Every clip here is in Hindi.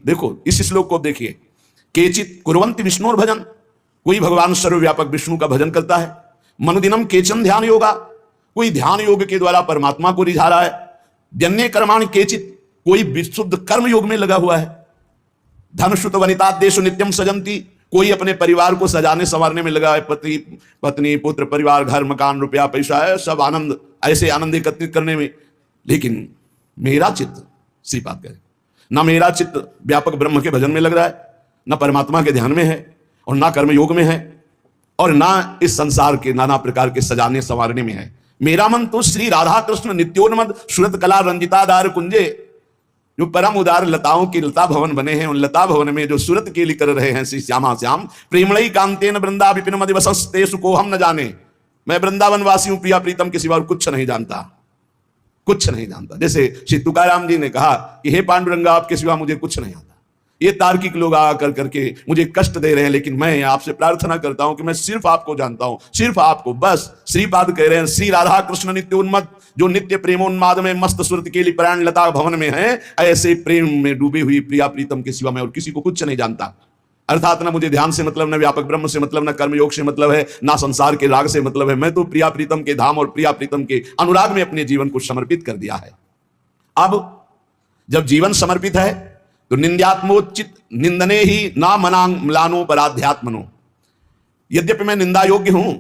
देखो इस श्लोक को देखिए, केचित कुर्वन्ति विष्णुर भजन, कोई भगवान सर्वव्यापक विष्णु का भजन करता है। मनुदिनम केचन ध्यान योगा, कोई ध्यान योग के द्वारा परमात्मा को रिझा रहा है। जन्य कर्माणि केचित, कोई विशुद्ध कर्म योग में लगा हुआ है। धनश्रुत वनिताद्येषु नित्यम सजंती, कोई अपने परिवार को सजाने संवारने में लगा है। पति पत्नी पुत्र परिवार घर मकान रुपया पैसा है, सब आनंद, ऐसे आनंद एकत्रित करने में। लेकिन मेरा चित्त, श्रीपाद कहे, ना मेरा चित्त व्यापक ब्रह्म के भजन में लग रहा है, ना परमात्मा के ध्यान में है, और ना कर्म योग में है, और ना इस संसार के नाना प्रकार के सजाने संवारने में है। मेरा मन तो श्री राधा कृष्ण नित्योन्मद सुरत कला रंजितादार कुंजे, जो परम उदार लताओं की लता भवन बने हैं, उन लता भवन में जो सूरत केली कर रहे हैं श्री श्यामा श्याम, प्रेमणई कांतेन वृंदा विपिन मदि वसस्ते सुको हम न जाने। मैं वृंदावन वासी हूं, प्रिया प्रीतम के सिवा कुछ नहीं जानता, कुछ नहीं जानता। जैसे श्री तुकाराम जी ने कहा कि हे पांडुरंगा, आपके सिवा मुझे कुछ नहीं आता। ये तार्किक लोग आकर करके मुझे कष्ट दे रहे हैं, लेकिन मैं आपसे प्रार्थना करता हूं कि मैं सिर्फ आपको जानता हूं, सिर्फ आपको। बस श्रीपाद कह रहे हैं, श्री राधा कृष्ण नित्योन्मद, जो नित्य प्रेमोन्माद में मस्त सुरत के लिए प्राण लता भवन में है, ऐसे प्रेम में डूबी हुई प्रिया प्रीतम के सिवा मैं और किसी को कुछ नहीं जानता। अर्थात ना मुझे ध्यान से मतलब, न व्यापक ब्रह्म से मतलब, न कर्मयोग से मतलब है, ना संसार के राग से मतलब है। मैं तो प्रिया प्रीतम के धाम और प्रिया प्रीतम के अनुराग में अपने जीवन को समर्पित कर दिया है। अब जब जीवन समर्पित है तो निंद्यात्मोचित निंदने ही ना मनांग म्लानो पराध्यात्मनो। यद्यपि मैं निंदा योग्य हूं,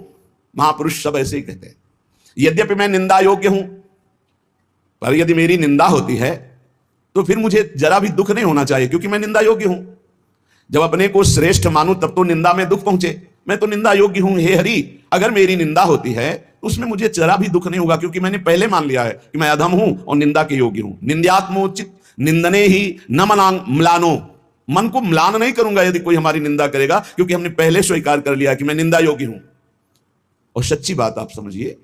महापुरुष सब ऐसे ही कहते हैं, यद्यपि मैं निंदा योग्य हूं, पर यदि मेरी निंदा होती है तो फिर मुझे जरा भी दुख नहीं होना चाहिए, क्योंकि मैं निंदा योग्य हूं। जब अपने को श्रेष्ठ मानूं तब तो निंदा में दुख पहुंचे। मैं तो निंदा योग्य हूं, हे हरि, अगर मेरी निंदा होती है तो उसमें मुझे जरा भी दुख नहीं होगा, क्योंकि मैंने पहले मान लिया है कि मैं अधम हूं और निंदा के योग्य हूं। निंद्यात्मोचित निंदने ही न मनांग म्लानो, मन को म्लान नहीं करूंगा यदि कोई हमारी निंदा करेगा, क्योंकि हमने पहले स्वीकार कर लिया कि मैं निंदा योग्य हूं। और सच्ची बात आप समझिए,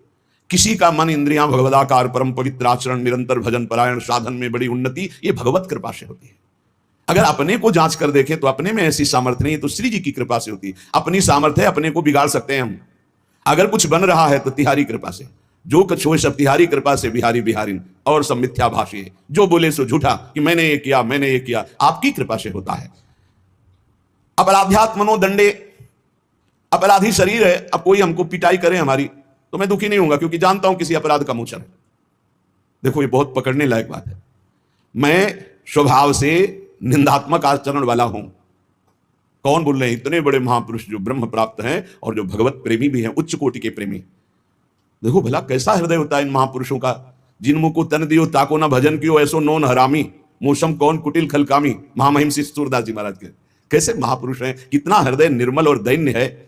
किसी का मन इंद्रियां भगवदाकार परम पवित्र आचरण निरंतर भजन परायण साधन में बड़ी उन्नति, ये भगवत कृपा से होती है। अगर अपने को जांच कर देखें तो अपने में ऐसी सामर्थ्य नहीं, तो श्री जी की कृपा से होती है। अपनी सामर्थ्य है, अपने को बिगाड़ सकते हैं हम। अगर कुछ बन रहा है तो तिहारी कृपा से, जो कुछ हो सब तिहारी कृपा से, बिहारी बिहारिन, और सब मिथ्या भाषी है, जो बोले सो झूठा कि मैंने ये किया मैंने ये किया, आपकी कृपा से होता है। अपराध्यात्मनो दंडे, अपराधी शरीर है, अब कोई हमको पिटाई करे हमारी तो मैं दुखी नहीं होऊंगा, क्योंकि जानता हूं किसी अपराध का मोचन है। देखो ये बहुत पकड़ने लायक बात है। मैं स्वभाव से निंदात्मक आचरण वाला हूं। कौन बोल रहे हैं? इतने बड़े महापुरुष जो ब्रह्म प्राप्त हैं और जो भगवत प्रेमी भी हैं, उच्च कोटि के प्रेमी। देखो भला कैसा हृदय होता है इन महापुरुषों का। जिन मुख को तन दियो ताको ना भजन कियो, ऐसो नोन हरामी, मौसम कौन कुटिल खलकामी। महामहिम श्री सूरदास जी महाराज के कैसे महापुरुष हैं, कितना हृदय निर्मल और दैन्य है।